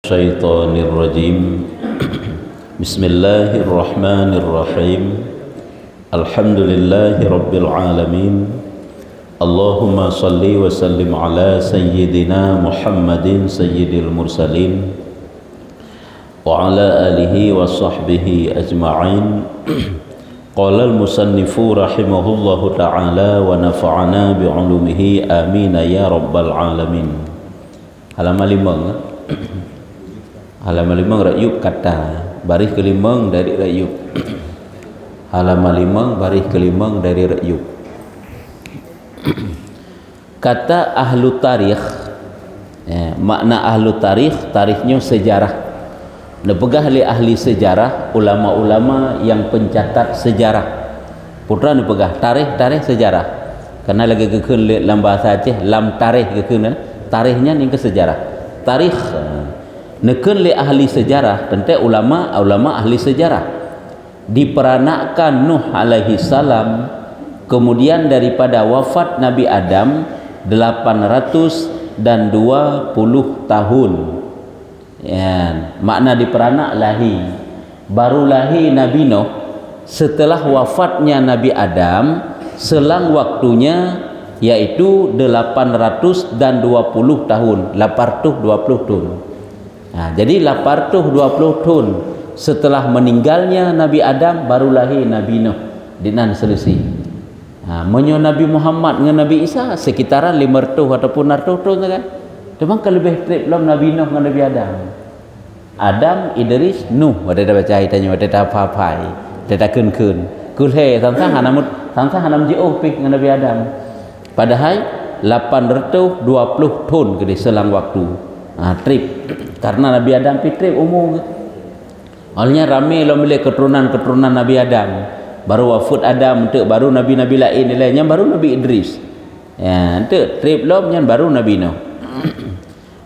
الشيطان الرجيم بسم الله الرحمن الرحيم الحمد لله رب العالمين اللهم صل وسلم على سيدنا محمد سيد المرسلين وعلى آله وصحبه أجمعين قال المصنف رحمه الله تعالى ونفعنا بعلومه آمين يا رب العالمين. Halaman 5 halaman 5 Ra'yub kata baris ke-5 dari Ra'yub. Halaman 5 baris ke-5 dari Ra'yub. Kata ahlu tarikh, makna ahlu tarikh, tarikhnya sejarah. Nepegah oleh ahli sejarah, ulama-ulama yang pencatat sejarah. Putra nepegah tarikh sejarah. Karena lagi kekun dalam bahasa Aceh lam tarikh kekun, tarikhnya ni ke sejarah. Tarikh nekun le ahli sejarah, tentu ulama ahli sejarah. Diperanakkan Nuh alaihi salam, kemudian daripada wafat Nabi Adam 820 tahun. Ya, makna diperanak lahi. Baru lahi Nabi Nuh setelah wafatnya Nabi Adam, selang waktunya yaitu 820 tahun, 820 tahun. Nah, jadi 820 tahun setelah meninggalnya Nabi Adam baru lahir Nabi Nuh dinan selesai. Nah, menyo Nabi Muhammad dengan Nabi Isa sekitaran 500 ataupun 100 tahun kan. Memang lebih trip belum Nabi Nuh dengan Nabi Adam. Adam, Idris, Nuh. Ada dah baca tanya, ada dah apa-apa. Ada dah kun. Kulhe sang-sang hanam jauh pih dengan Nabi Adam. Padahal 820 tahun ke selang waktu. Trip. Karena Nabi Adam pi trip umur. Alnya ramai lah milih keturunan Nabi Adam. Baru wafat Adam untuk baru nabi-nabi lain nilainya baru Nabi Idris. Ya, untuk trip lom yang baru Nabi Nuh.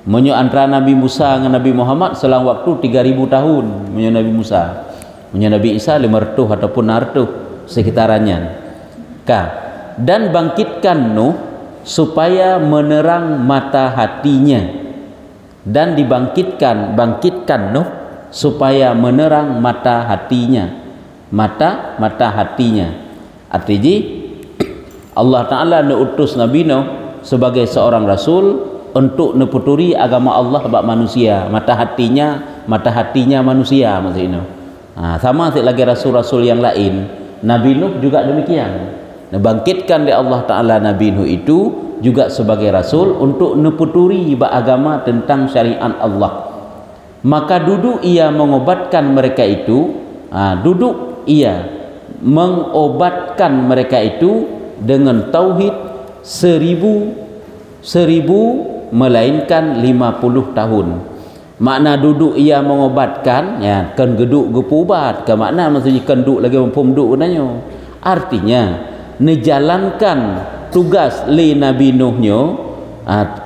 Menyo antara Nabi Musa dengan Nabi Muhammad selang waktu 3000 tahun. Menyo Nabi Musa, menyo Nabi Isa 500 ataupun 100 sekitarannya. Dan bangkitkan Nuh supaya menerang mata hatinya. Dan bangkitkan Nuh supaya menerang mata hatinya. Mata hatinya. Artinya Allah Ta'ala utus Nabi Nuh sebagai seorang rasul untuk neputuri agama Allah bak manusia. Mata hatinya manusia maksudnya. Sama lagi rasul-rasul yang lain. Nabi Nuh juga demikian. Bangkitkan oleh Allah Ta'ala Nabi Nuh itu juga sebagai rasul untuk neputuri bak agama tentang syariat Allah. Maka duduk ia mengobatkan mereka itu, mengobatkan mereka itu dengan tauhid 1000 melainkan 50 tahun. Makna duduk ia mengobatkan, ya kan geduk gepubat, ke makna maksudnya kan duduk lagi pemduk nanya. Artinya nejalankan tugas li Nabi Nuhnyo,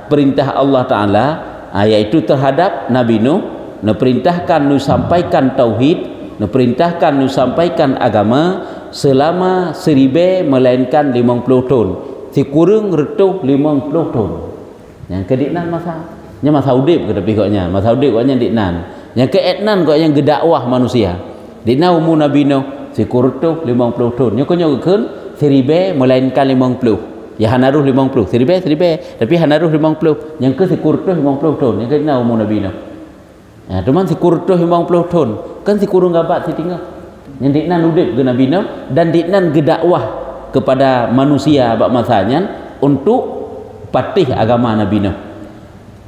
perintah Allah Ta'ala, yaitu terhadap Nabi Nuh, perintahkan nu sampaikan tauhid, perintahkan nu sampaikan agama selama 1000 melainkan 50 tahun. Si kurang retuh 50 tahun. Yang kediknan masa udip ke pihaknya, masa udip katnya diknan. Yang keetnan kok yang gedakwah manusia. Dikna umur Nabi Nuh si kurtuh 50 tahun. Yang konyo keun 1000 melainkan 50. Ya hanaruh 50. 1000 tapi hanaruh 50. Yang ke si kurtuh 50 tahun. Yang kedikna umur Nabi Nuh. Ya, cuman si kurtuh 50 tahun. Kan si kurung gabat si tinggal. Yang diknan udip ke Nabi Nuh dan diknan gedakwah kepada manusia bak masanya untuk patih agama Nabi Nuh.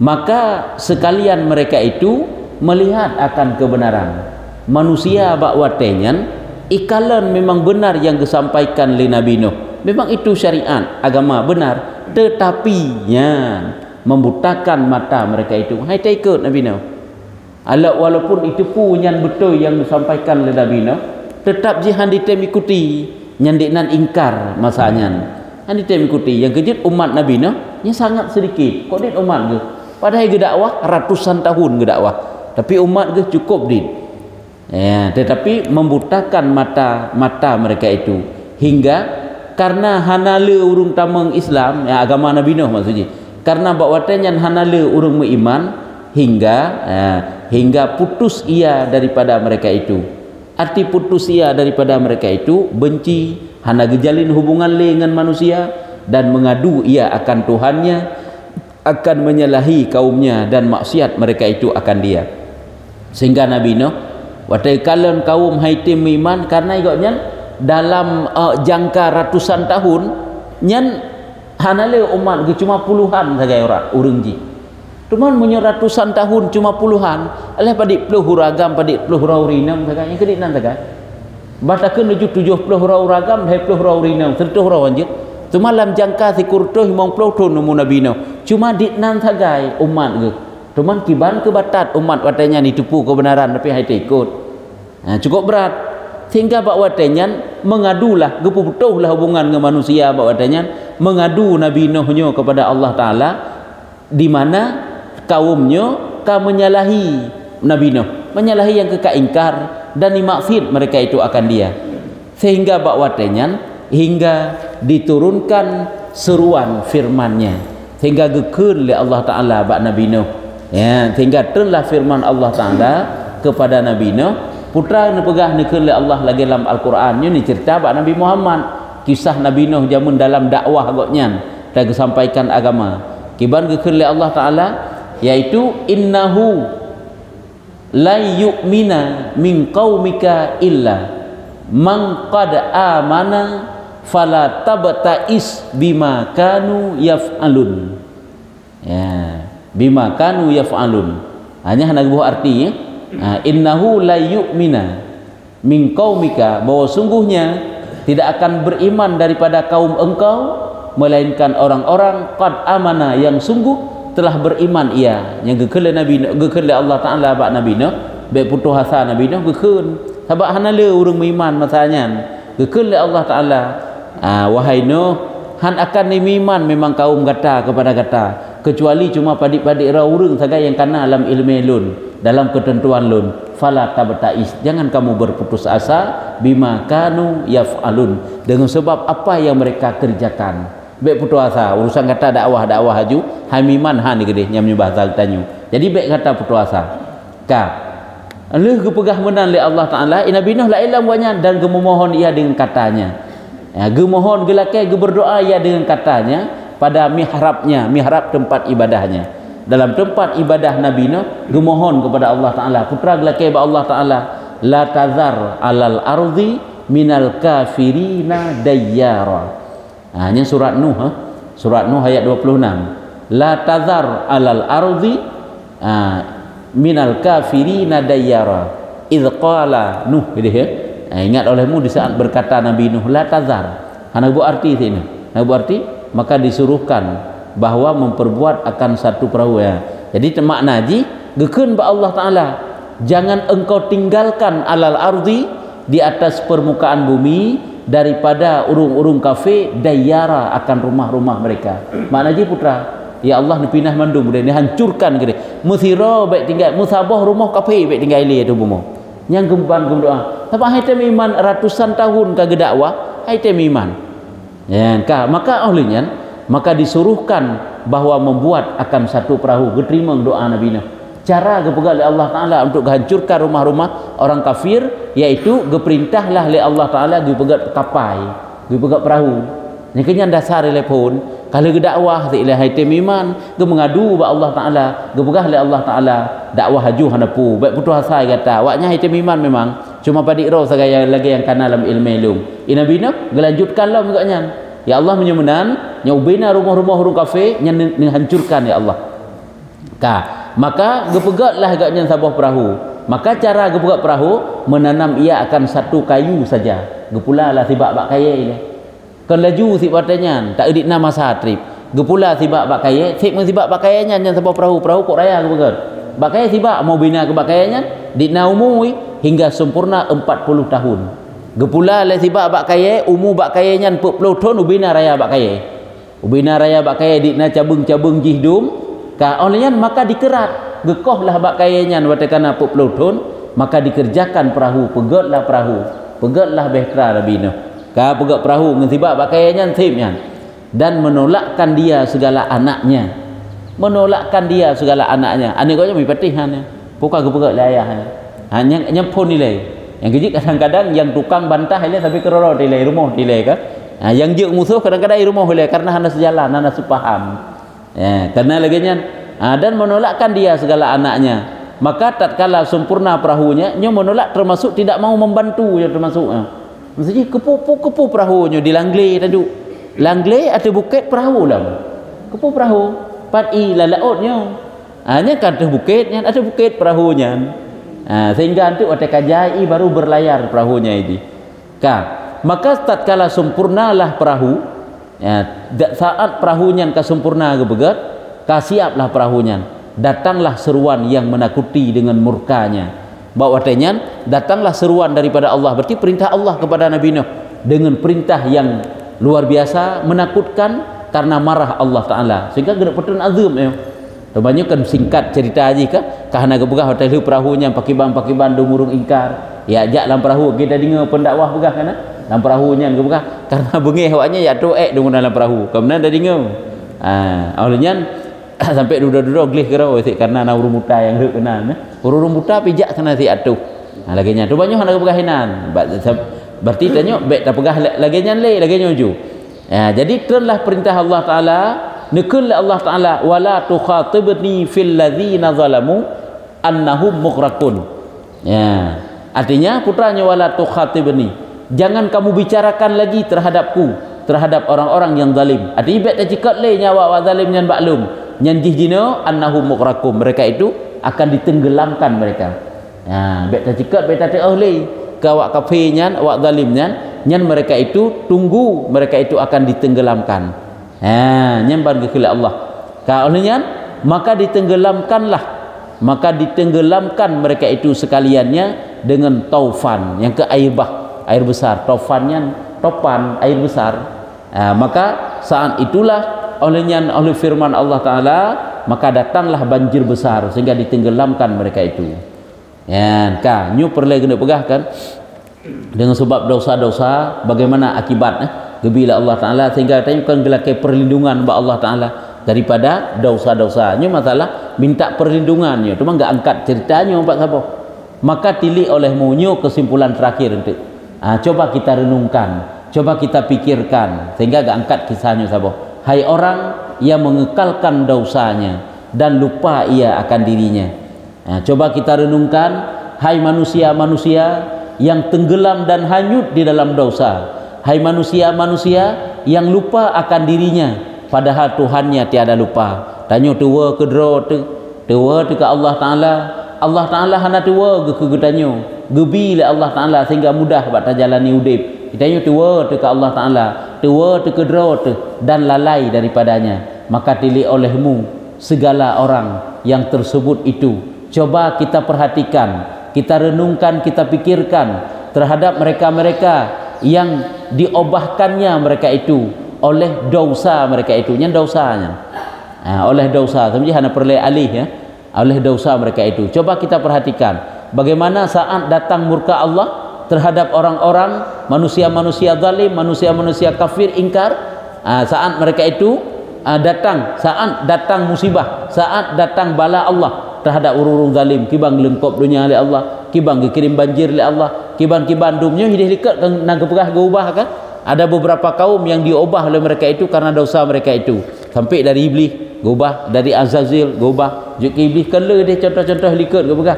Maka sekalian mereka itu melihat akan kebenaran. Manusia bak watenyan ikalan memang benar yang disampaikan oleh Nabi Nuh. Memang itu syariat agama benar, tetapi membutakan mata mereka itu. Hai tak ikut Nabi Nuh. Walaupun itu punya betul yang disampaikan oleh Nabi Nuh, tetap jihan ditem ikuti, nyandiknan ingkar masanya. Handi tem ikuti. Yang kejut umat Nabi Nuh yang sangat sedikit. Kok dit umat ke? Padahal gedakwah ratusan tahun gedakwah. Tapi umat ke cukup dit. Ya, tetapi membutakan mata mereka itu hingga karena hanale urung tamang Islam, ya agama Nabi Nuh maksudnya. Karena bakwatan yang hanale urung beriman, hingga putus ia daripada mereka itu. Arti putus ia daripada mereka itu benci, hana gejalin hubungan dengan manusia, dan mengadu ia akan Tuhannya, akan menyalahi kaumnya dan maksiat mereka itu akan dia. Sehingga Nabi Nuh watai kalan kaum haitim iman karena igotnya dalam jangka ratusan tahun nyan hanale umat cuma puluhan saja orang ji. Cuman punya ratusan tahun cuma puluhan. Alih padik puluh huragam, padik puluh huraurinam saja. Yang kedua nan saja. Batakan menuju 70 huragam, 20 huraurinam, 30 hurauanjit. Cuma dalam jangka si kurtuh 50 tahun nemu Nabi Nuh. Cuma di nan saja umat ke. Cuman kiban ke batat umat watanya ditipu kebenaran tapi hai ikut. Cukup berat. Sehingga bak watanya mengadulah, geputuhlah hubungan dengan manusia bak watanya mengadu Nabi Nuhnya kepada Allah Taala, di mana kaumnya menyalahi Nabi Nuh, menyalahi yang ingkar dan dimaksud mereka itu akan dia. Sehingga bak watanya hingga diturunkan seruan firman-Nya, sehingga gekun oleh Allah Taala bak Nabi Nuh. Ya, sehingga telah firman Allah Taala kepada Nabi Nuh, putra yang pegah nikun oleh Allah lagi dalam Al-Quran ni cerita bak Nabi Muhammad, kisah Nabi Nuh zaman dalam dakwah agaknya dan kesampaikan agama. Kiban gekun oleh Allah Taala yaitu innahu la yu'mina min qaumika illa man qad amana fala tabta'is bima kanu yaf'alun. Ya, bima kanu yaf'alun. Hanya hendak buah arti ya. Innahu la yu'mina min qaumika, bahwa sungguhnya tidak akan beriman daripada kaum engkau melainkan orang-orang qad amana yang sungguh telah beriman ia. Yang gekele Nabi gekele Allah Taala bak Nabi Nuh, baik putus asa Nabi Nuh gekun sebab hanale urang beriman masanya gekele Allah Taala, wahai Nuh, han akan iman memang kaum gata kepada gata, kecuali cuma padik-padik ra urang saja yang kana dalam ilmu lun, dalam ketentuan lun. Fala tabtais, jangan kamu berputus asa bima kanu yaf'alun, dengan sebab apa yang mereka kerjakan. Baik putus asa urusan kata dakwah haju hamiman han gede nyamnya bahasa tanyu. Jadi baik kata putus asa ka leh gepegah menan oleh Allah Taala Nabi Nuh la ilam wanya, dan gemohon ia dengan katanya. Ya, gemohon gelakai berdoa ia dengan katanya pada mihrabnya, mihrab tempat ibadahnya. Dalam tempat ibadah Nabi Nuh gemohon kepada Allah Taala, putra gelakai ba Allah Taala, la tazar alal ardi minal kafirina dayyara. Ini surat Nuh, surat Nuh ayat 26. La tazar alal ardi minal kafirina dayyara idh qala Nuh gitu ya. Ingat olehmu di saat berkata Nabi Nuh la tazar. Hana bu arti sini. Hana bu arti maka disuruhkan bahwa memperbuat akan satu perahu ya. Jadi makna ji gekun ba Allah Taala, jangan engkau tinggalkan alal ardi di atas permukaan bumi daripada urung-urung kafir dayyara akan rumah-rumah mereka. Makna ji putra, ya Allah ni pindah mandum dia ni hancurkan gede. Musira baik tinggal musabah rumah kafir baik tinggal ile tu bumo. Yang gemban doa. Tapi haitem iman ratusan tahun ka dakwah, haitem iman. Ya, maka olehnya maka disuruhkan bahwa membuat akan satu perahu, geterima doa Nabi Nuh. Cara gepegal oleh Allah Taala untuk menghancurkan rumah-rumah orang kafir, yaitu geperintahlah oleh Allah Taala gepegal kapai, gepegal perahu. Ni kenya dasar telepon kalau gedakwah ti ilahi iman, ge mengadu ba Allah Taala, gepegal oleh Allah Taala dakwah haju hanapu. Baik putus asa kata, waknya hitam iman memang cuma padik roh sagaya lagi yang kana dalam ilmu ilmu. Nabi Nuh gelanjutkanlah mengaknya. Ya Allah menyemenan nyubina rumah-rumah orang kafir yang dihancurkan ya Allah. Maka gepegatlah agaknya sabah perahu. Maka cara gepegat perahu menanam ia akan satu kayu saja. Gepulalah sibak bak kaya ini. Kan laju sibatnya tak edik nama satrip. Gepula sibak bak kaya, sib sibak bak kayanya yang sabah perahu kok raya gepegat. Bak kaya sibak mau bina ke bak kayanya dina umui hingga sempurna 40 tahun. Gepula le sibak bak kaya umu bak kayanya 40 tahun ubina raya bak kaya. Ubina raya bak kaya dina cabung-cabung jihdum. Olehnya maka dikerat gekohlah bak kayanya watakana 40 tahun, maka dikerjakan perahu, pegatlah perahu, pegatlah behtera Nabi Nuh. Pegat perahu ngentibak bak kayanya timnya dan menolakkan dia segala anaknya. menolakkan dia segala anaknya. Anak kau jangan patihannya. Buka ke ayahnya. Hanya pun nilai. Yang kecil kadang-kadang yang tukang bantah dia tapi keroro nilai rumah nilai kan. Yang juk musuh kadang-kadang rumah nilai karena hana sejalan, hana sepaham. Karena laginya dan menolakkan dia segala anaknya. Maka tatkala sempurna perahunya, nya menolak termasuk tidak mau membantu ya termasuknya. Maksudnya kepu perahunya di Langley tadi. Langley ada bukit perahu lah. Kepu perahu, pati lautnya. Hanya kan ada bukitnya, ada bukit perahunya. Sehingga nanti ada kajai baru berlayar perahunya ini. Maka tatkala sempurnalah perahu, saat perahunya kesempurna kebegat, kasiaplah perahunya. Datanglah seruan yang menakuti dengan murkanya. Bawa artinya datanglah seruan daripada Allah. Berarti perintah Allah kepada Nabi Nuh dengan perintah yang luar biasa, menakutkan karena marah Allah Taala. Sehingga gerak petun azum ya. Banyak kan singkat cerita aja kan. Karena kebegah hotel perahunya pakiban dumurung ingkar. Ya ajak dalam perahu kita dengar pendakwah begah kan. Dalam perahunya kebegah karena bengih awaknya ya doek dengan dalam perahu. Kemudian dah dengar. Awalnya sampai duduk-duduk glih kira karena na urung muta yang hek kena. Urung muta pijak kena si atuh. Laginya tu banyak nak pegahinan. Berarti tanya baik tak pegah laginya le laginya ju. Jadi itulah perintah Allah Taala. Nekul Allah Taala wala tukhatibni fil ladzina zalamu annahum mughraqun. Artinya putranya wala tukhatibni. Jangan kamu bicarakan lagi terhadapku, terhadap orang-orang yang zalim. Artinya baik cikat le nyawa wa zalim nyan baklum. Nyan jihjino annahum mughraqun. Mereka itu akan ditenggelamkan mereka. Baik cikat baik tak le ke awak kafir nyan, awak zalim nyan mereka itu tunggu mereka itu akan ditenggelamkan. Nyambar ke Allah. Kaulnya maka ditenggelamkan mereka itu sekaliannya dengan taufan yang ke air besar. Taufannya topan air besar. Maka saat itulah oleh firman Allah Taala maka datanglah banjir besar sehingga ditenggelamkan mereka itu. Nyu perlu kena pegahkan dengan sebab dosa-dosa bagaimana akibatnya gebila Allah Ta'ala sehingga tanya bukan gelakai perlindungan ba Allah Ta'ala daripada dosa-dosanya. Masalah minta perlindungannya cuma enggak angkat ceritanya Pak Sabo. Maka tili olehmu nyu kesimpulan terakhir nanti. Coba kita renungkan, coba kita pikirkan sehingga enggak angkat kisahnya Sabo. Hai orang yang mengekalkan dosanya dan lupa ia akan dirinya. Coba kita renungkan, hai manusia-manusia yang tenggelam dan hanyut di dalam dosa. Hai manusia-manusia yang lupa akan dirinya padahal Tuhannya tiada lupa. Tanya tua ke tua ke Allah Taala. Allah Taala hana tua ke getanyo. Gebi le Allah Taala sehingga mudah buat jalani udip. Tanya tua ke Allah Taala, tua ke dan lalai daripadanya. Maka dili olehmu segala orang yang tersebut itu. Coba kita perhatikan, kita renungkan, kita pikirkan terhadap mereka-mereka yang diobahkannya mereka itu oleh dosa mereka itu dosanya oleh dosa sebenarnya hanya perlu alih ya oleh dosa mereka itu. Coba kita perhatikan bagaimana saat datang murka Allah terhadap orang-orang manusia-manusia zalim, manusia-manusia kafir ingkar. Saat mereka itu saat datang musibah, saat datang bala Allah terhadap urung zalim, kibang lengkop dunia oleh Allah, kibang dikirim banjir oleh Allah, kiban dumnya hidup dekat nang kepegah ubah kan. Ada beberapa kaum yang diubah oleh mereka itu karena dosa mereka itu. Sampai dari iblis ubah, dari Azazil ubah, juga iblis kala dia contoh-contoh likat kepegah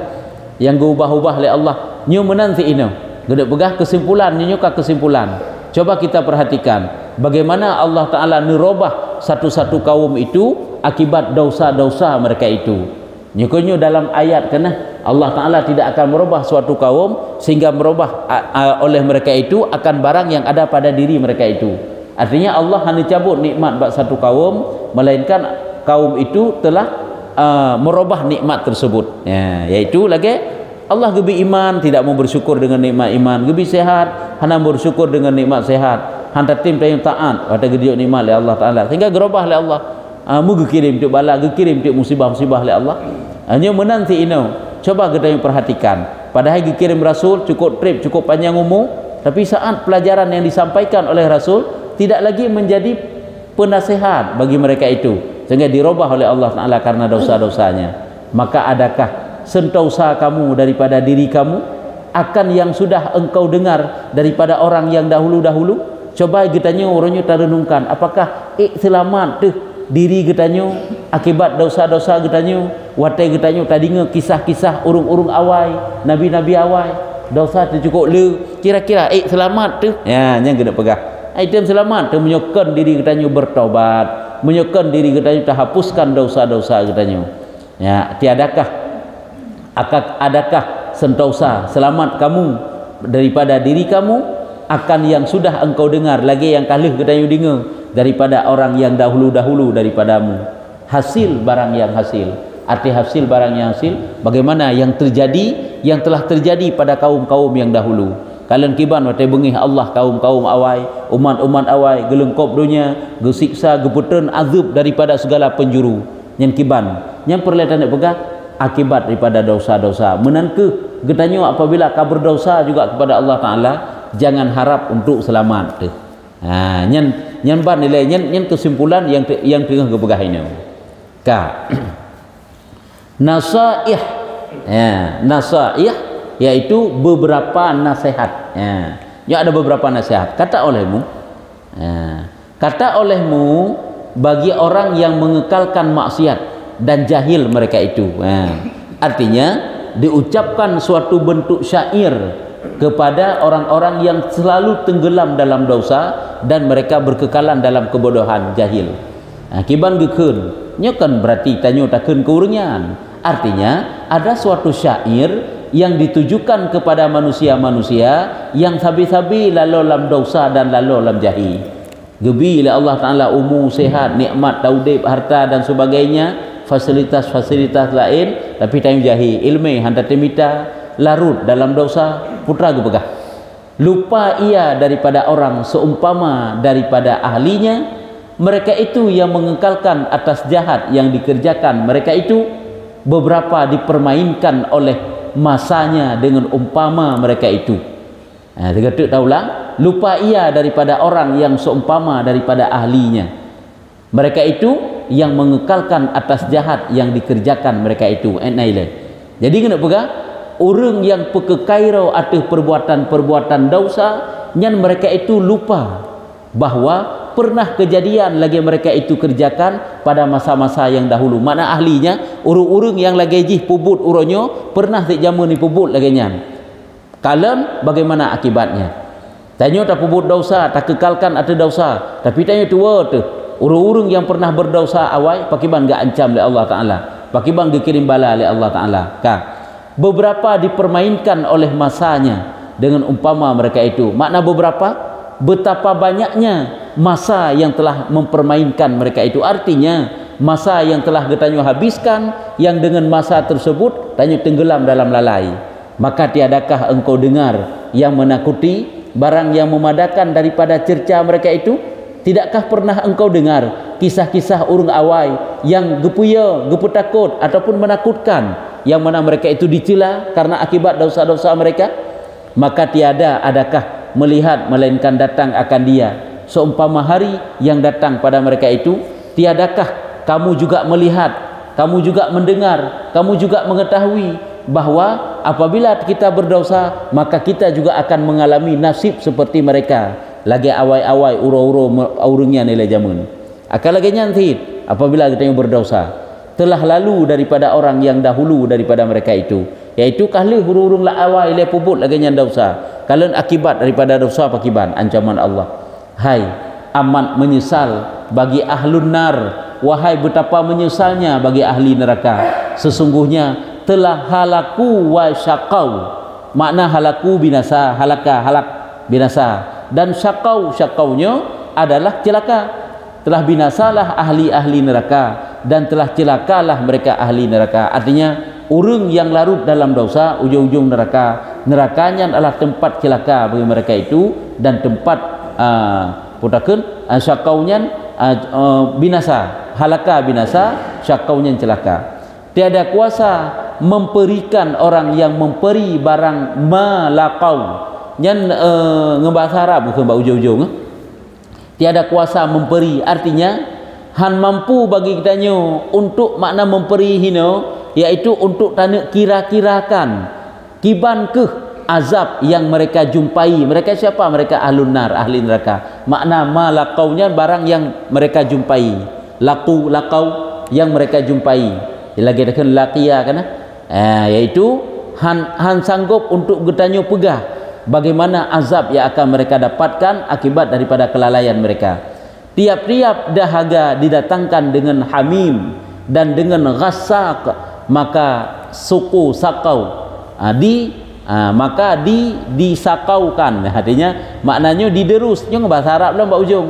yang ubah-ubah oleh Allah. Nyu menanti ino. Gede pegah kesimpulan nyu ka kesimpulan. Coba kita perhatikan bagaimana Allah Taala nirobah satu-satu kaum itu akibat dosa-dosa mereka itu. Nyukunyo dalam ayat kena Allah Ta'ala tidak akan merubah suatu kaum sehingga merubah oleh mereka itu akan barang yang ada pada diri mereka itu. Artinya Allah hanya cabut nikmat bagi satu kaum melainkan kaum itu telah merubah nikmat tersebut. Yaitu lagi Allah gebi iman tidak mau bersyukur dengan nikmat iman, gebi sehat hanya bersyukur dengan nikmat sehat, hantar tim yang taat pada gede nikmat oleh Allah Ta'ala sehingga gerubah oleh Allah. Muga kirim tu bala, kirim tu musibah-musibah oleh Allah. Hanya menanti ino. Coba kita yang perhatikan. Padahal kirim Rasul cukup trip, cukup panjang umur, tapi saat pelajaran yang disampaikan oleh Rasul tidak lagi menjadi penasihat bagi mereka itu, sehingga dirubah oleh Allah Ta'ala karena dosa-dosanya. Maka adakah sentausa kamu daripada diri kamu akan yang sudah engkau dengar daripada orang yang dahulu-dahulu? Coba kitanya orangnya terenungkan, apakah selamat tu diri kitanya akibat dosa-dosa kitanya, watai kitanya tadinya kisah-kisah urung-urung awai, nabi-nabi awai, dosa tu cukup le, kira-kira selamat tu. Ya, yang kena pegang. Item selamat tu menyokong diri kitanya bertobat, menyokong diri kitanya terhapuskan dosa-dosa kitanya. Ya, adakah sentosa selamat kamu daripada diri kamu akan yang sudah engkau dengar lagi yang kalih kitanya dengar daripada orang yang dahulu-dahulu daripadamu. Hasil barang yang hasil, arti hasil barang yang hasil, bagaimana yang terjadi, yang telah terjadi pada kaum-kaum yang dahulu. Kalian kiban watai bengih Allah kaum-kaum awai, umat-umat awai, gelengkop dunia, gesiksa, geputun, azab daripada segala penjuru. Yang kiban, yang perlihatan pegang akibat daripada dosa-dosa. Menanke getanya apabila kau berdosa juga kepada Allah Ta'ala, jangan harap untuk selamat tu. Ha, nyen ban nilai nyen kesimpulan yang tengah kepegah ini. Ka. Nasaih. Ya, nasaih yaitu beberapa nasihat. Ya. Ya, ada beberapa nasihat. Kata olehmu, kata olehmu bagi orang yang mengekalkan maksiat dan jahil mereka itu. Artinya diucapkan suatu bentuk syair kepada orang-orang yang selalu tenggelam dalam dosa dan mereka berkekalan dalam kebodohan, jahil. Kiban gekun, nyokan berarti tanyo takun keurungan. Artinya ada suatu syair yang ditujukan kepada manusia-manusia yang sabi-sabi lalu dalam dosa dan lalu dalam jahil. Gebi oleh Allah Ta'ala umur, sehat, nikmat, taudib, harta dan sebagainya, fasilitas-fasilitas lain, tapi tanyo jahil, ilmu, hantar temita, larut dalam dosa, putra gepegah. Lupa ia daripada orang seumpama daripada ahlinya. Mereka itu yang mengekalkan atas jahat yang dikerjakan. Mereka itu beberapa dipermainkan oleh masanya dengan umpama mereka itu. Tergetuk taulah, lupa ia daripada orang yang seumpama daripada ahlinya. Mereka itu yang mengekalkan atas jahat yang dikerjakan mereka itu. Jadi kena pegang orang yang pekekairo atas perbuatan-perbuatan dosa, yang mereka itu lupa bahawa pernah kejadian lagi mereka itu kerjakan pada masa-masa yang dahulu. Mana ahlinya, urung-urung yang lagi jih pubut uronyo pernah sejama ni pubut lagi nyan. Kalian bagaimana akibatnya? Tanya tak pubut dosa, tak kekalkan atas dosa, tapi tanya tua tu urung-urung yang pernah berdosa awal, pakiban gak ancam oleh Allah Ta'ala, pakiban dikirim bala oleh Allah Ta'ala. Beberapa dipermainkan oleh masanya dengan umpama mereka itu. Makna beberapa, betapa banyaknya masa yang telah mempermainkan mereka itu. Artinya masa yang telah getanyo habiskan, yang dengan masa tersebut tanyo tenggelam dalam lalai. Maka tiadakah engkau dengar yang menakuti barang yang memadakan daripada cerca mereka itu? Tidakkah pernah engkau dengar kisah-kisah urung awai yang gepuya, geputakut ataupun menakutkan, yang mana mereka itu dicela karena akibat dosa-dosa mereka? Maka tiada adakah melihat melainkan datang akan dia seumpama hari yang datang pada mereka itu? Tiadakah kamu juga melihat, kamu juga mendengar, kamu juga mengetahui bahawa apabila kita berdosa maka kita juga akan mengalami nasib seperti mereka lagi awai-awai uro-uro urungnya nilai jamun. Akan lagi nanti apabila kita berdosa telah lalu daripada orang yang dahulu daripada mereka itu, yaitu kahli hurung la awai le pubut lagi nyan dosa. Kalian akibat daripada dosa pakiban ancaman Allah. Hai amat menyesal bagi ahlun nar, wahai betapa menyesalnya bagi ahli neraka. Sesungguhnya telah halaku wa syaqau. Makna halaku binasa, halaka, halak binasa, dan syaqau, syaqaunya adalah celaka. Telah binasalah ahli-ahli neraka dan telah celakalah mereka ahli neraka. Artinya orang yang larut dalam dosa ujung-ujung neraka, nerakanya adalah tempat celaka bagi mereka itu, dan tempat putakeun syaqaunya binasa, halaka binasa, syaqaunya celaka. Tiada kuasa memberikan orang yang memberi barang malaqau. Yang ngebahasa Arab bukan bahasa ujung-ujung. Tiada kuasa memberi, artinya han mampu bagi kitanya untuk makna memperi hina, iaitu untuk tanda kira-kirakan kiban ke azab yang mereka jumpai. Mereka siapa? Mereka ahlun nar, ahli neraka. Makna malaqaunya barang yang mereka jumpai. Laqau yang mereka jumpai. Lagi ada laqiya kan? Iaitu han sanggup untuk getanya pegah bagaimana azab yang akan mereka dapatkan akibat daripada kelalaian mereka. Tiap-tiap dahaga didatangkan dengan hamim dan dengan ghassaq, maka suku sakau maka disakaukan. Artinya maknanya diderusnya bahasa Arab dalam ujung.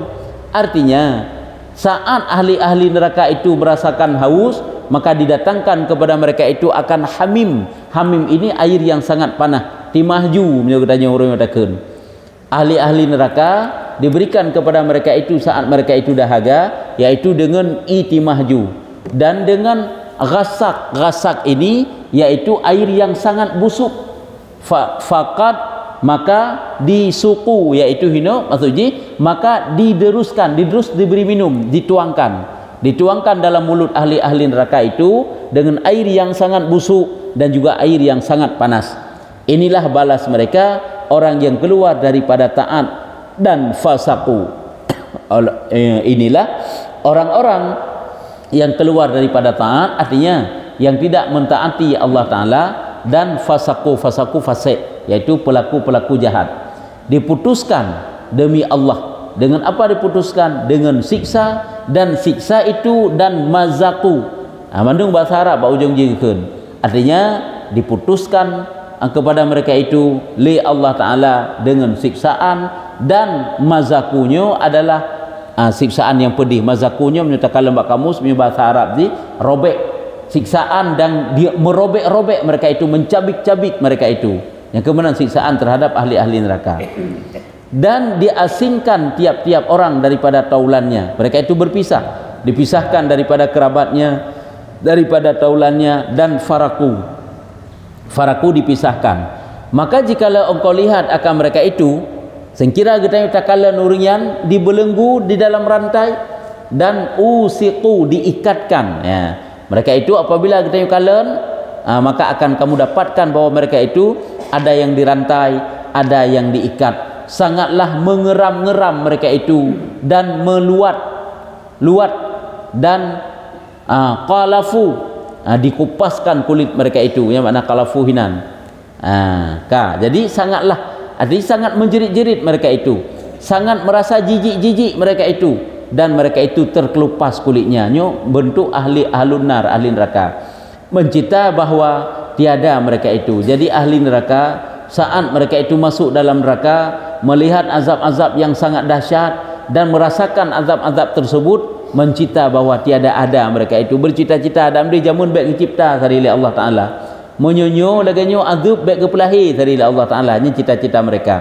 Artinya saat ahli-ahli neraka itu merasakan haus, maka didatangkan kepada mereka itu akan hamim. Hamim ini air yang sangat panas. Timahju menyebutnya orang yang takun. Ahli-ahli neraka diberikan kepada mereka itu saat mereka itu dahaga, yaitu dengan itimahju dan dengan ghasak. Ghasak ini yaitu air yang sangat busuk. Faqad, maka disuku, yaitu hino maksudnya, maka dideruskan, diberi minum, dituangkan dalam mulut ahli-ahli neraka itu dengan air yang sangat busuk dan juga air yang sangat panas. Inilah balas mereka, orang yang keluar daripada taat dan fasaku. Inilah orang-orang yang keluar daripada taat, artinya yang tidak mentaati Allah Ta'ala, dan fasaku fasik, yaitu pelaku-pelaku jahat. Diputuskan demi Allah. Dengan apa diputuskan? Dengan siksa, dan siksa itu dan mazaku. Mandung bahasa Arab ujung jengkeun. Artinya diputuskan kepada mereka itu li Allah Ta'ala dengan siksaan, dan mazakunya adalah siksaan yang pedih. Mazakunya menyatakan lembak kamus punya bahasa Arab di robek, siksaan, dan dia merobek-robek mereka itu, mencabik-cabik mereka itu, yang kemudian siksaan terhadap ahli-ahli neraka. Dan diasingkan tiap-tiap orang daripada taulannya. Mereka itu berpisah, dipisahkan daripada kerabatnya, daripada taulannya, dan faraku dipisahkan. Maka jikalau engkau lihat akan mereka itu, sengkira kita takala nurian dibelenggu di dalam rantai, dan usiqu diikatkan. Ya. Mereka itu apabila kita kalian, maka akan kamu dapatkan bahwa mereka itu ada yang dirantai, ada yang diikat. Sangatlah mengeram-ngeram mereka itu, dan meluat dan qalafu, dikupaskan kulit mereka itu, yang makna qalafu hinan. Jadi sangatlah, artinya sangat menjerit-jerit mereka itu, sangat merasa jijik-jijik mereka itu, dan mereka itu terkelupas kulitnya. Nyo bentuk ahlun nar, ahli neraka. Mencita bahwa tiada mereka itu. Jadi ahli neraka saat mereka itu masuk dalam neraka, melihat azab-azab yang sangat dahsyat dan merasakan azab-azab tersebut, mencita bahwa tiada ada mereka itu. Bercita-cita dan beri jamun baik dicipta dari Allah Ta'ala, menyonyo laganyo azab baik kepelahi dari Allah Ta'ala. Ini cita-cita mereka.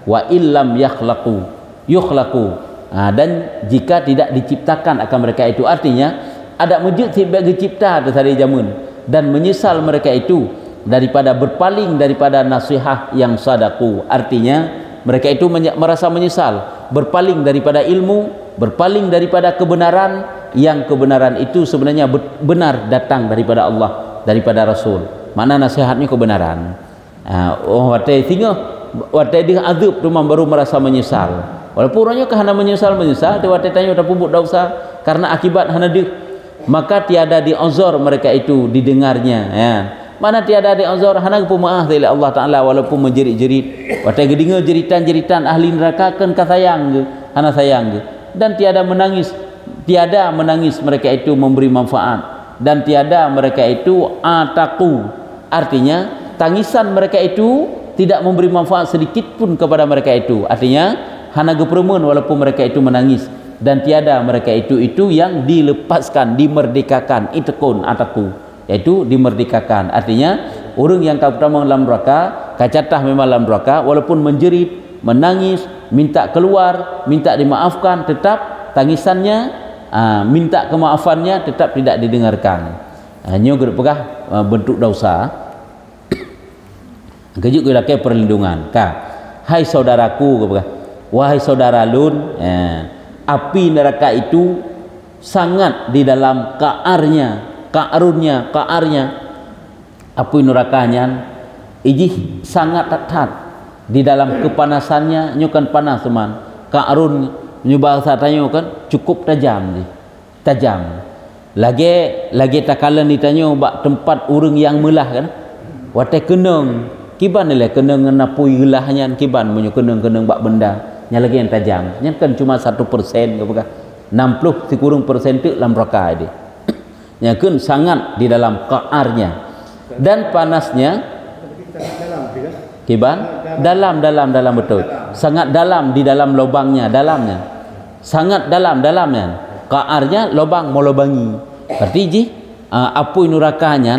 Wa illam yukhlaqu, dan jika tidak diciptakan akan mereka itu, artinya ada mujud baik dicipta dari jamun, dan menyesal mereka itu daripada berpaling daripada nasihat yang sadaku. Artinya mereka itu merasa menyesal, berpaling daripada ilmu, berpaling daripada kebenaran, yang kebenaran itu sebenarnya benar datang daripada Allah, daripada Rasul. Mana nasihatnya kebenaran. Watai dia azab tu baru merasa menyesal. Walaupun orangnya kerana menyesal, dia watai tanya dah pubuk dah usah karena akibat hana dia, maka tiada diuzur mereka itu didengarnya. Ya. Mana tiada diuzur hana pemaaf dari Allah Ta'ala, walaupun menjerit-jerit. Watai gedinga jeritan-jeritan ahli neraka kan kasayang, hana sayang. Dan tiada menangis mereka itu memberi manfaat, dan tiada mereka itu ataku, artinya tangisan mereka itu tidak memberi manfaat sedikit pun kepada mereka itu. Artinya hana gepremen walaupun mereka itu menangis, dan tiada mereka itu yang dilepaskan, dimerdekakan. Itekun ataku, yaitu dimerdekakan. Artinya orang yang kau pertama dalam neraka, kacatah memang dalam neraka, walaupun menjerit, menangis, minta keluar, minta dimaafkan, tetap tangisannya, minta kemaafannya tetap tidak didengarkan. Hanya pegah bentuk dosa. Kejuk kita ke perlindungan. Hai saudaraku, wahai saudara lun, api neraka itu sangat di dalam kaarnya api nerakanya iji sangat tat di dalam kepanasannya nyukan panas teman kaarun nyubahasa tanyo kan cukup tajam lagi takalan ditanyo bak tempat urang yang melah kan watai keneng kiban nilai keneng napui gelahnya kiban menyo keneng bak benda nya lagi yang tajam nya kan cuma 1% ke bekas 60 sekurang persen tu dalam raka dia nya kan sangat di dalam kaarnya dan panasnya kiban dalam betul sangat dalam di dalam lubangnya dalamnya sangat dalamnya kaarnya lubang molobangi berarti ji api nurakanya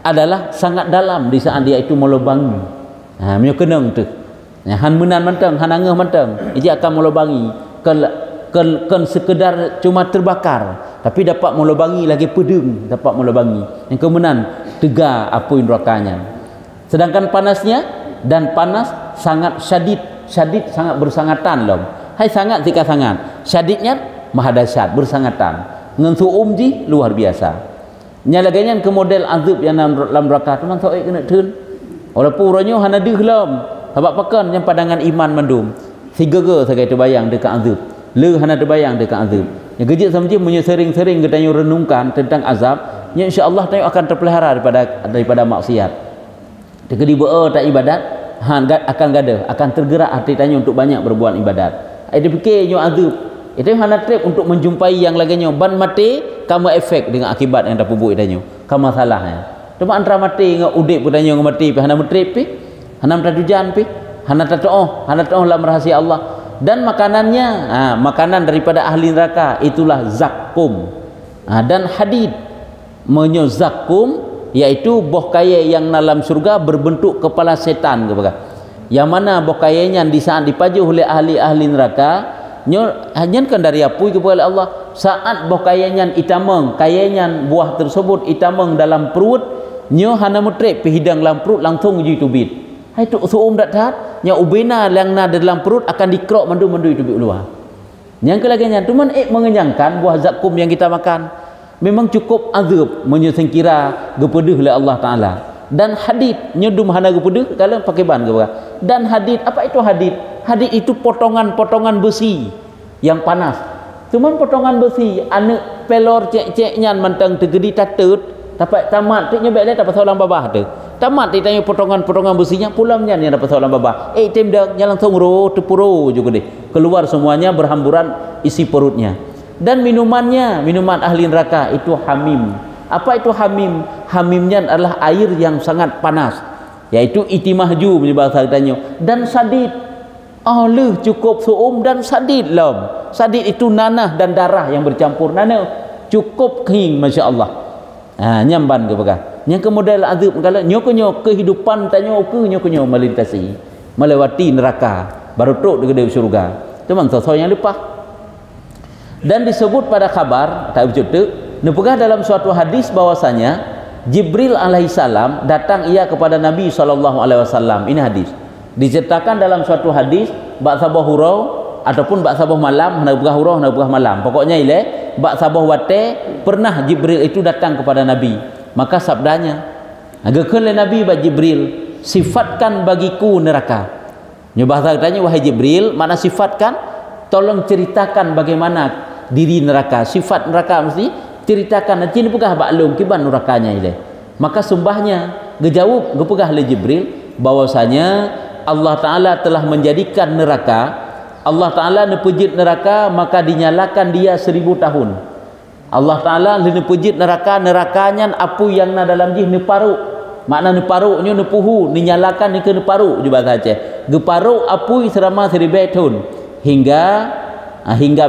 adalah sangat dalam di saat dia itu molobangi menyo keneng tu han menan menteng han angeuh menteng iji akan molobangi kan sekedar cuma terbakar tapi dapat molobangi lagi pedeng dapat molobangi yang kemudian tegar api nerakanya sedangkan panasnya dan panas sangat syadid sangat bersangatan lom hai sangat jika sangat syadidnya maha dahsyat bersangatan ngan suum ji luar biasa nya laganya ke model azab yang dalam neraka tu man sok kena teun walaupun ronyo hana deuh lom habaq pakan yang padangan iman mendum sigege sagai terbayang dekat azab le hana terbayang dekat azab yang gejek samji munyo sering-sering kita renungkan tentang azab nya insyaallah tayo akan terpelihara daripada maksiat dikedi tak ibadat akan gada akan tergerak hati tanya untuk banyak berbuat ibadat dia fikir nyo azab itu hana trip untuk menjumpai yang laginya ban mati kamu efek dengan akibat yang dah buat tanya kamu salahnya cuma antara mati dengan udip pun tanya mati hana trip hana tujuan hana tatoh dalam rahasia Allah dan makanannya makanan daripada ahli neraka itulah zakum dan hadid menyo zakum iaitu boh kaya yang dalam surga berbentuk kepala setan yang mana boh kayanya di saat dipajuh oleh ahli neraka hanya kan dari api kepada Allah saat boh kayanya itameng kayanya buah tersebut itameng dalam perut nyo hana mutrip pihidang dalam perut langsung uji tubit hai tu suum dak tat nya ubena yang na dalam perut akan dikrok mandu itu luar yang kelaganya cuman mengenyangkan buah zakum yang kita makan memang cukup azab menyesengkira gepedeh oleh Allah Taala dan hadid nyedum hana gepedeh kalau pakai ban ke dan hadid apa itu hadid itu potongan-potongan besi yang panas cuman potongan besi anak pelor cek-ceknya mentang tegedi tatut tapi tamat tu nyebek dia dapat soalan babah tu tamat ditanya potongan-potongan besinya pulamnya yang dapat soalan babah tim dah yang langsung tepuro juga deh keluar semuanya berhamburan isi perutnya dan minuman ahli neraka itu hamim apa itu hamimnya adalah air yang sangat panas yaitu itimahju bahasa katanya dan sadid cukup suum dan sadid lom sadid itu nanah dan darah yang bercampur nanah cukup kering Masya Allah nyamban ke begah yang kemudian azab kalau nyok kehidupan tanya nyok melintasi melewati neraka baru truk ke surga teman sesuatu yang lepas dan disebut pada kabar tak betul nepegah dalam suatu hadis bahwasanya Jibril alaihissalam datang ia kepada Nabi SAW. Ini hadis diceritakan dalam suatu hadis bak sabah hurau ataupun bak sabah malam nak begah hurau nak begah malam pokoknya ile bak sabah wate pernah Jibril itu datang kepada Nabi maka sabdanya agakkan Nabi bak Jibril sifatkan bagiku neraka nyo bahasa katanya wahai Jibril mana sifatkan tolong ceritakan bagaimana diri neraka sifat neraka mesti ceritakan nanti pegah baklum kiban nerakanya ile maka sumbahnya gejawab gepegah oleh Jibril bahwasanya Allah Ta'ala telah menjadikan neraka Allah Ta'ala nepejit neraka maka dinyalakan dia 1000 tahun Allah Ta'ala nepejit nerakanya apu yang na dalam jih neparuk makna neparuknya nepuhu dinyalakan ke neparuk juga saja geparuk apu selama 1000 tahun hingga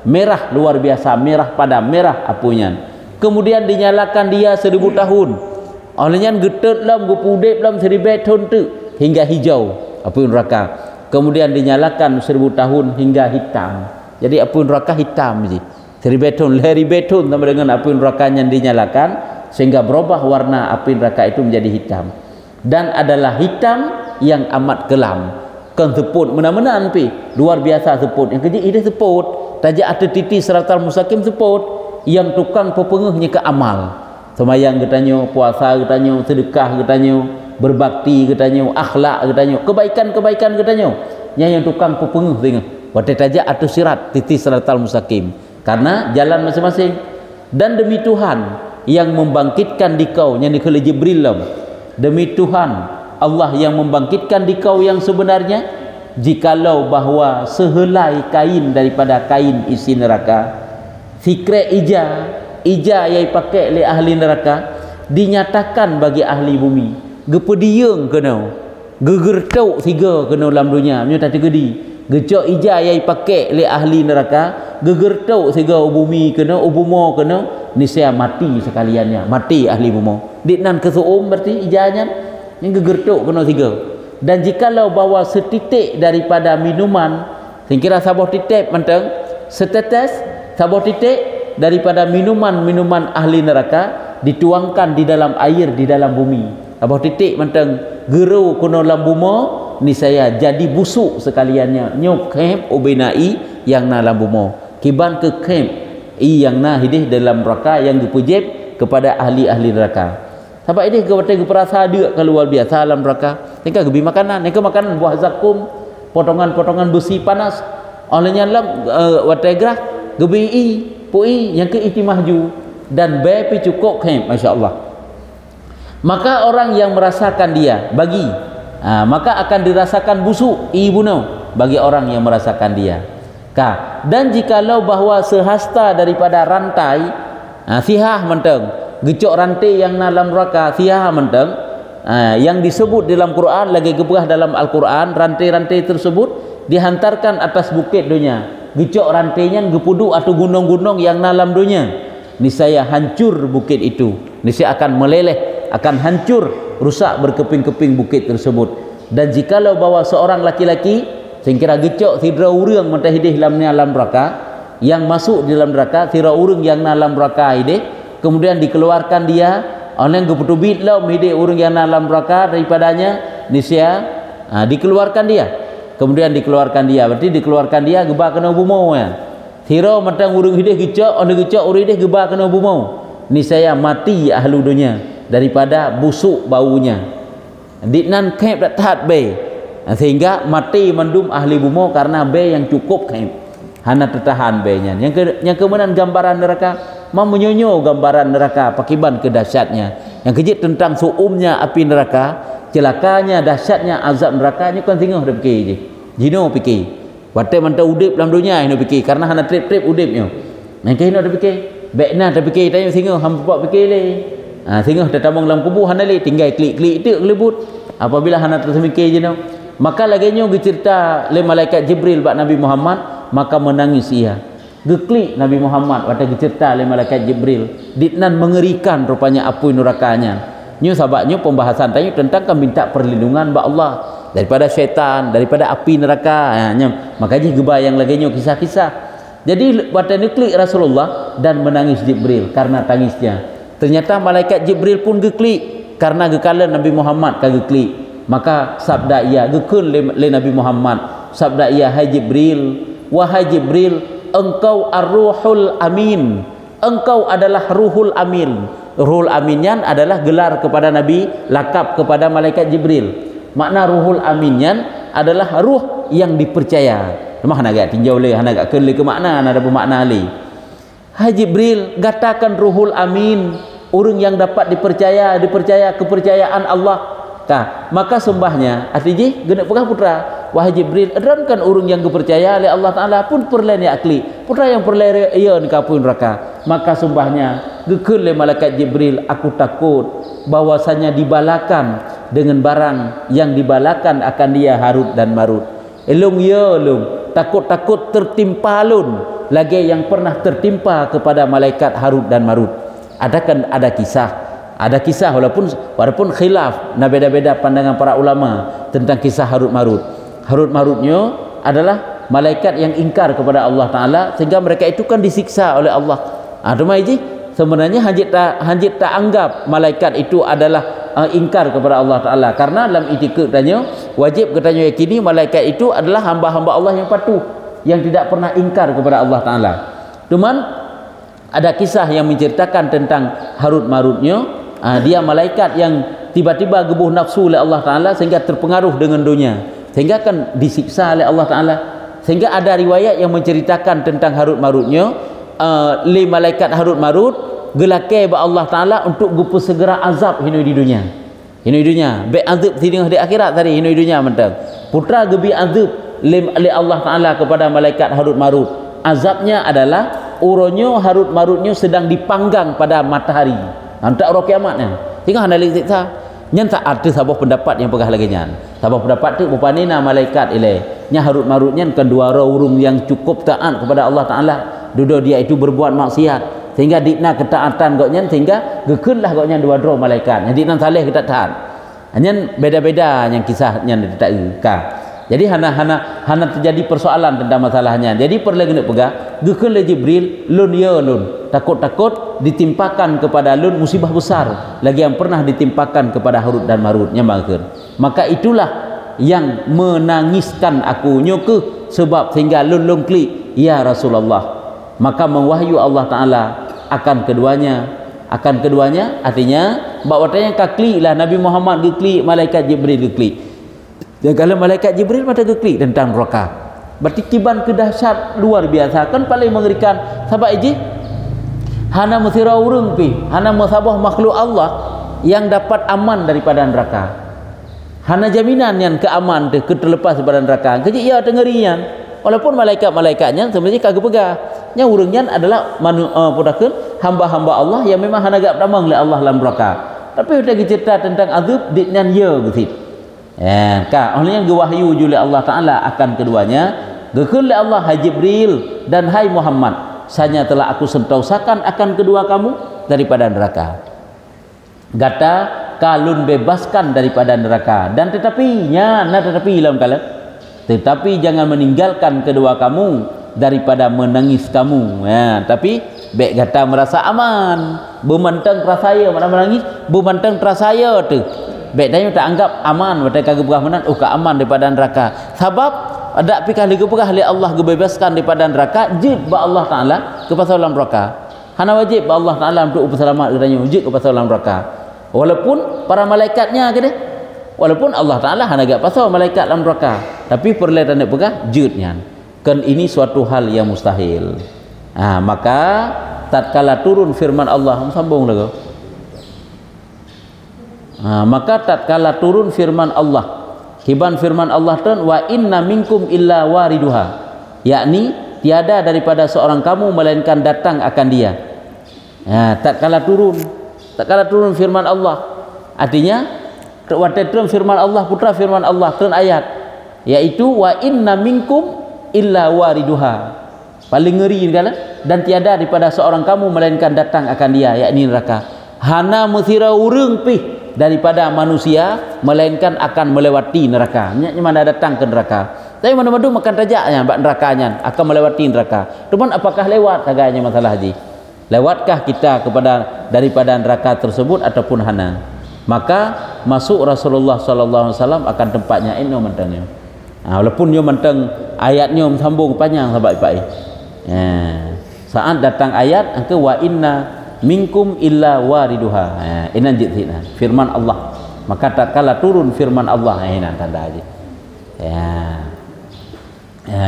merah luar biasa merah padam merah apunya kemudian dinyalakan dia 1000 tahun olehnya getet lam gepudep lam 1000 tahun tu hingga hijau api neraka kemudian dinyalakan 1000 tahun hingga hitam jadi api neraka hitam je 1000 tahun sama dengan api nerakanya dinyalakan sehingga berubah warna api neraka itu menjadi hitam dan adalah hitam yang amat kelam kan seput menang-menang pi luar biasa seput yang kejik ide seput tajak ada titi siratal mustaqim seput yang tukang pepengehnya ke amal semayang katanya puasa katanya sedekah katanya berbakti katanya akhlak katanya kebaikan katanya yang tukang pepengeh tengah waktu tajak ada sirat titi siratal mustaqim karena jalan masing-masing dan demi Tuhan yang membangkitkan di kau yang dikala Jibril demi Tuhan Allah yang membangkitkan di kau yang sebenarnya jikalau bahwa sehelai kain daripada kain isi neraka fikre ija yang pakai oleh ahli neraka dinyatakan bagi ahli bumi gepedieng kena gegertau tiga kena dalam dunia punya tadi gedi gecok ija yang pakai oleh ahli neraka gegertau tiga bumi kena ubumo kena niscaya mati sekaliannya mati ahli bumi diknan kesuum berarti ijanya yang gegertuk kena tiga dan jikalau bawa setitik daripada minuman saya kira sabuh titik menteng setetes sabuh titik daripada minuman ahli neraka dituangkan di dalam air di dalam bumi sabuh titik menteng geru kena dalam bumi ni saya jadi busuk sekaliannya nyok kem ubinai yang na dalam bumi kiban ke kem yang na hidih dalam neraka yang dipujib kepada ahli-ahli neraka. Sebab ini kepada perasa dia kalau luar biasa dalam neraka. Mereka gebi makanan, mereka makanan buah zakum, potongan-potongan besi panas. Olehnya dalam wategrah gebi pui yang ke iti mahju dan bepi cukup kem masya-Allah. Maka orang yang merasakan dia bagi maka akan dirasakan busuk ibunau bagi orang yang merasakan dia. Dan jikalau bahwa sehasta daripada rantai sihah menteng gecok rantai yang dalam neraka siah menteng yang disebut dalam Quran lagi geberah dalam Al-Quran rantai-rantai tersebut dihantarkan atas bukit dunia gecok rantainya gepuduk atau gunung-gunung yang dalam dunia niscaya hancur bukit itu niscaya akan meleleh akan hancur rusak berkeping-keping bukit tersebut dan jikalau bawa seorang laki-laki sehingga gecok sidra urang mentah hidih dalam neraka yang masuk di dalam neraka sidra urang yang dalam neraka hidih kemudian dikeluarkan dia orang yang keputubit lah mendidik orang yang dalam neraka daripadanya niscaya dikeluarkan dia kemudian dikeluarkan dia berarti dikeluarkan dia gebak kena bumau ya sira matang urang hidup gecak orang gecak orang hidup gebak kena bumau niscaya mati ahlu dunia daripada busuk baunya diknan kep tak tahat be sehingga mati mandum ahli bumau karena be yang cukup kep hana tertahan be nya yang kemudian gambaran neraka menyonyo gambaran neraka pakiban kedahsyatnya yang kejit tentang suumnya api neraka celakanya dahsyatnya azab nerakanya kan tengah dah fikir je jino fikir watai mantau udip dalam dunia ini fikir karena hana trip-trip udipnya yang kena dah fikir baikna dah fikir tanya tengah hampa fikir le tengah dah tambang dalam kubur hana le tinggal klik-klik itu kelebut apabila hana tersemikir jino maka laginya cerita le malaikat Jibril bak Nabi Muhammad maka menangis ia geklik Nabi Muhammad waktu cerita oleh malaikat Jibril ditnan mengerikan rupanya api nerakanya nyu sabaknya pembahasan tanya tentang kan minta perlindungan ba Allah daripada syaitan daripada api neraka makanya gebayang lagi nyu kisah-kisah jadi waktu geklik Rasulullah dan menangis Jibril karena tangisnya ternyata malaikat Jibril pun geklik karena gekalan Nabi Muhammad kan geklik maka sabda ia gekun le Nabi Muhammad sabda ia hai Jibril wahai Jibril engkau ar-ruhul amin engkau adalah ruhul amin ruhul aminyan adalah gelar kepada Nabi lakap kepada malaikat Jibril makna ruhul aminyan adalah ruh yang dipercaya memang agak tinjau le agak kele ke makna ada bermakna le hai Jibril katakan ruhul amin orang yang dapat dipercaya kepercayaan Allah maka sembahnya artinya genak pegah putra wahai Jibril edankan urung yang kepercaya oleh Allah Ta'ala pun perlain akli putra yang perlain ia ni kapun neraka maka sembahnya gekun le malaikat Jibril aku takut bahwasanya dibalakan dengan barang yang dibalakan akan dia Harut dan Marut elung ya elung takut-takut tertimpa lun lagi yang pernah tertimpa kepada malaikat Harut dan Marut ada kisah walaupun khilaf beda-beda pandangan para ulama tentang kisah Harut Marut. Harut Marutnya adalah malaikat yang ingkar kepada Allah Ta'ala sehingga mereka itu kan disiksa oleh Allah. Sebenarnya hanjit tak anggap malaikat itu adalah ingkar kepada Allah Ta'ala karena dalam itikad tanya wajib kita yakini malaikat itu adalah hamba-hamba Allah yang patuh, yang tidak pernah ingkar kepada Allah Ta'ala. Cuman ada kisah yang menceritakan tentang Harut Marutnya. Dia malaikat yang tiba-tiba gebuh nafsu oleh Allah Ta'ala sehingga terpengaruh dengan dunia, sehingga akan disiksa oleh Allah Ta'ala. Sehingga ada riwayat yang menceritakan tentang Harut Marutnya, li malaikat Harut Marut gelakai ba Allah Ta'ala untuk gupu segera azab hinu di dunia. Hinu di dunia be azab tiding di akhirat tadi, hinu di dunia mentang putra gebi azab li Allah Ta'ala kepada malaikat Harut Marut. Azabnya adalah uronyo Harut Marutnya sedang dipanggang pada matahari untuk roh kiamatnya. Tengah analis siksa nyan tak ada sabah pendapat yang pegah lagi nyan. Sabah pendapat tu bupanina malaikat ile nya Harut Marutnya kedua urung yang cukup taat kepada Allah Ta'ala. Dudo dia itu berbuat maksiat sehingga dikna ketaatan goknya, sehingga gekenlah goknya dua malaikat. Jadi nan saleh kita taat. Nyan beda-beda yang kisahnya tak ka. Jadi hana terjadi persoalan tentang masalahnya. Jadi perlu kena pegah gekenlah Jibril lun ya lun. Takut-takut ditimpakan kepada lun musibah besar lagi yang pernah ditimpakan kepada Harut dan Marut nyambangkeun. Maka itulah yang menangiskan aku nyoke sebab sehingga lun klik ya Rasulullah. Maka mewahyu Allah Ta'ala akan keduanya artinya bahawa kakli lah Nabi Muhammad gekli, malaikat Jibril gekli. Dan kalau malaikat Jibril mata gekli tentang neraka, berarti kiban kedahsyat luar biasa, kan paling mengerikan. Sahabat iji hana mesira urang pi, hana mesabah makhluk Allah yang dapat aman daripada neraka. Hana jaminan yang keaman tu terlepas daripada neraka. Kecik ya tengerian. Walaupun malaikat-malaikatnya sebenarnya kagak pegah. Yang urangnya adalah hamba-hamba Allah yang memang hanagap damang oleh Allah dalam neraka. Tapi kita cerita tentang azab ditnan ya gitu. Ya, ka oleh yang gewahyu oleh Allah Ta'ala akan keduanya, gekul oleh Allah hai Jibril dan hai Muhammad, sanya telah aku sentausakan akan kedua kamu daripada neraka. Gata kalun bebaskan daripada neraka, dan tetapi lawan kala, tetapi jangan meninggalkan kedua kamu daripada menangis kamu. Ya, tapi baik kata merasa aman, bermantang terasaya mana menangis, bermantang terasaya tu. Baik dia tak anggap aman, mereka kagak berah oh aman daripada neraka. Sebab ada pikah lagi pegah oleh Allah gebebaskan daripada neraka, jid ba Allah Ta'ala ke pasal dalam neraka. Hana wajib ba Allah Ta'ala untuk selamat katanya jid ke pasal dalam neraka. Walaupun para malaikatnya ke dia, walaupun Allah Ta'ala hana gak pasal malaikat dalam neraka, tapi perlihatan dia pegah jidnya. Kan ini suatu hal yang mustahil. Maka tatkala turun firman Allah, sambung lagi. Maka tatkala turun firman Allah, hiban firman Allah tan wa inna minkum illa wariduha, yakni tiada daripada seorang kamu melainkan datang akan dia. Tatkala turun firman Allah, artinya turun firman Allah, putra firman Allah turun ayat, yaitu wa inna minkum illa wariduha, paling ngeri kan, dan tiada daripada seorang kamu melainkan datang akan dia, yakni neraka. Hana mesira urang pi daripada manusia melainkan akan melewati neraka. Nya mana datang ke neraka. Tapi mana-mana makan rajaknya bak nerakanya akan melewati neraka. Cuman apakah lewat agaknya masalah haji? Lewatkah kita kepada daripada neraka tersebut ataupun hana? Maka masuk Rasulullah sallallahu alaihi wasallam akan tempatnya ini mentangnya. Walaupun dia mentang ayatnya sambung panjang sahabat baik. Saat datang ayat angka wa inna minkum illa wariduha, inan jithina firman Allah. Maka tak kala turun firman Allah, inan tanda aja.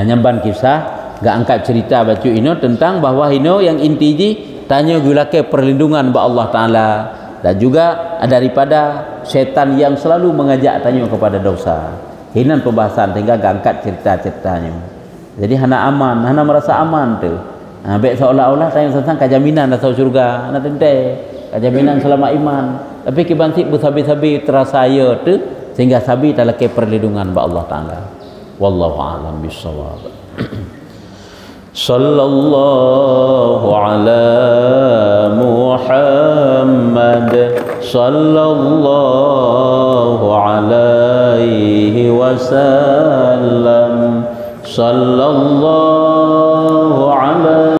Nyamban kisah gak angkat cerita baca ini tentang bahwa ini yang inti tanya gulake perlindungan ba Allah Ta'ala, dan juga daripada syaitan yang selalu mengajak tanya kepada dosa. Hinan pembahasan tinggal gak angkat cerita-ceritanya. Jadi hana aman, hana merasa aman tu. Baik seolah-olah tanya tentang kejaminan dasar surga, nak tentai kejaminan selamat iman. Tapi kibantik bersabi-sabi terasa ya tu sehingga sabi tak laki perlindungan ba Allah Ta'ala. Wallahu a'lam bissawab. Sallallahu ala Muhammad sallallahu alaihi wasallam sallallahu ala